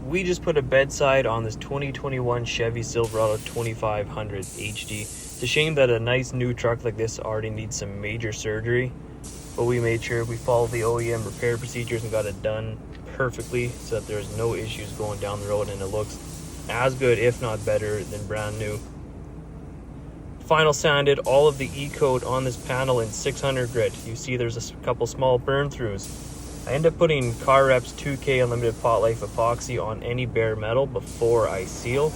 we just put a bedside on this 2021 Chevy Silverado 2500 HD. It's a shame that a nice new truck like this already needs some major surgery, but we made sure we followed the OEM repair procedures and got it done perfectly so that there's no issues going down the road, and it looks as good, if not better, than brand new. Final sanded all of the E-coat on this panel in 600 grit. You see there's a couple small burn throughs. I end up putting CarRep's 2K Unlimited Pot Life epoxy on any bare metal before I seal.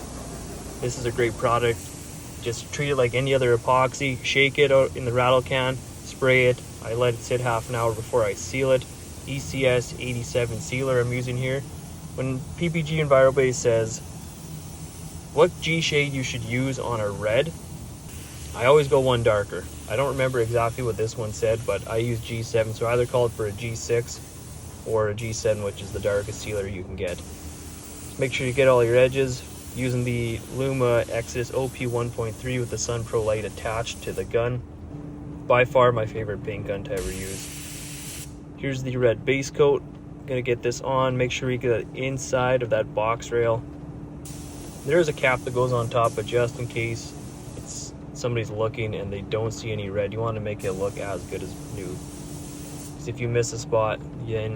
This is a great product. Just treat it like any other epoxy. Shake it out in the rattle can, spray it. I let it sit half an hour before I seal it. ECS 87 sealer I'm using here. When PPG EnviroBase says what G shade you should use on a red, I always go one darker. I don't remember exactly what this one said, but I use G7, so I either call it for a G6 or a G7, which is the darkest sealer you can get. Just make sure you get all your edges using the Luma Exodus OP 1.3 with the SunPro light attached to the gun. By far my favorite paint gun to ever use. Here's the red base coat. I'm gonna get this on. Make sure we get the inside of that box rail. There is a cap that goes on top, but just in case somebody's looking and they don't see any red, you want to make it look as good as new. Because if you miss a spot, then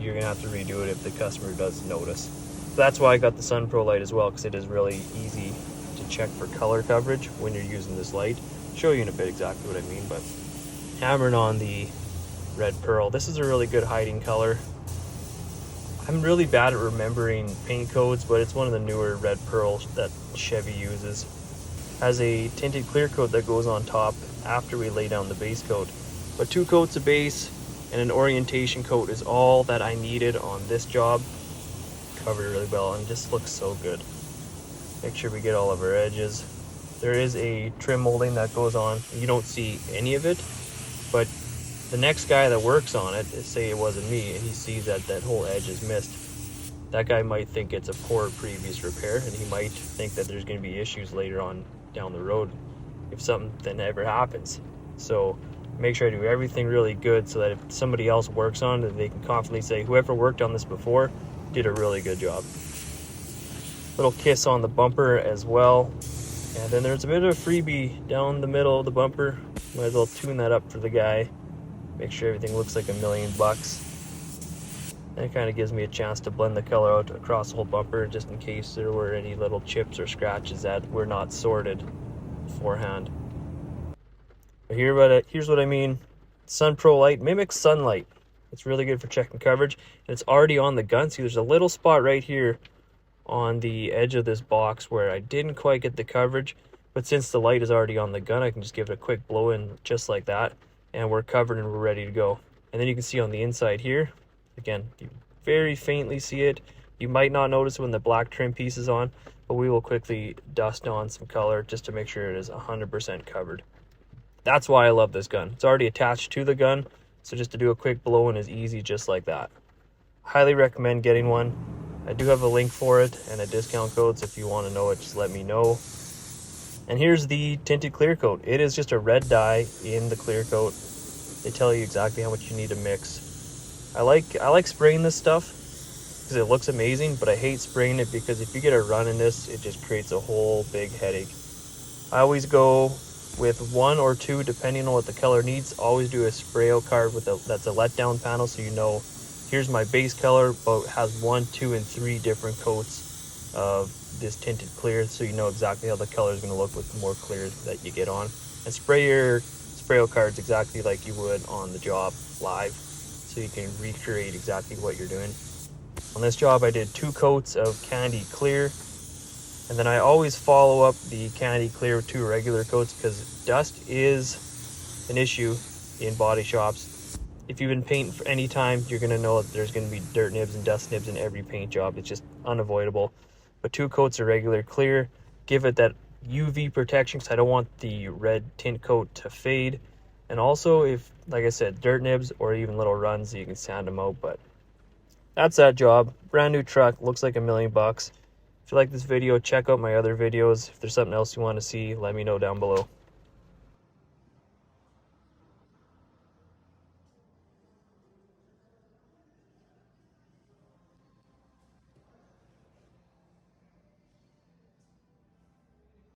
you're gonna have to redo it if the customer does notice. So that's why I got the SunPro light as well, because it is really easy to check for color coverage when you're using this light. I'll show you in a bit exactly what I mean. But hammering on the red pearl, this is a really good hiding color. I'm really bad at remembering paint codes, but it's one of the newer red pearls that Chevy uses. Has a tinted clear coat that goes on top after we lay down the base coat. But 2 coats of base and an orientation coat is all that I needed on this job. Covered it really well and just looks so good. Make sure we get all of our edges. There is a trim molding that goes on. You don't see any of it, but the next guy that works on it, say it wasn't me, and he sees that that whole edge is missed, that guy might think it's a poor previous repair, and he might think that there's going to be issues later on down the road if something ever happens. So make sure I do everything really good so that if somebody else works on it, they can confidently say whoever worked on this before did a really good job. Little kiss on the bumper as well, and then there's a bit of a freebie down the middle of the bumper. Might as well tune that up for the guy, make sure everything looks like $1,000,000. And it kind of gives me a chance to blend the color out across the whole bumper, just in case there were any little chips or scratches that were not sorted beforehand. But here's what I mean. SunPro light mimics sunlight. It's really good for checking coverage, and it's already on the gun. See, there's a little spot right here on the edge of this box where I didn't quite get the coverage, but since the light is already on the gun, I can just give it a quick blow in just like that, and we're covered and we're ready to go. And then you can see on the inside here, again, you very faintly see it. You might not notice when the black trim piece is on, but we will quickly dust on some color just to make sure it is 100% covered. That's why I love this gun. It's already attached to the gun, so just to do a quick blow in is easy just like that. Highly recommend getting one. I do have a link for it and a discount code, so if you want to know it, just let me know. And here's the tinted clear coat. It is just a red dye in the clear coat. They tell you exactly how much you need to mix. I like spraying this stuff because it looks amazing, but I hate spraying it because if you get a run in this, it just creates a whole big headache. I always go with 1 or 2 depending on what the color needs. Always do a spray out card with that's a letdown panel, so you know here's my base color, but it has 1, 2, and 3 different coats of this tinted clear, so you know exactly how the color is going to look with the more clear that you get on. And spray your spray out cards exactly like you would on the job live, so you can recreate exactly what you're doing. On this job I did 2 coats of Candy Clear, and then I always follow up the Candy Clear with 2 regular coats because dust is an issue in body shops. If you've been painting for any time, you're going to know that there's going to be dirt nibs and dust nibs in every paint job. It's just unavoidable. But 2 coats of regular clear, give it that UV protection because I don't want the red tint coat to fade. And also, if, like I said, dirt nibs or even little runs, you can sand them out. But that's that job. Brand new truck, looks like $1,000,000. If you like this video, check out my other videos. If there's something else you want to see, let me know down below.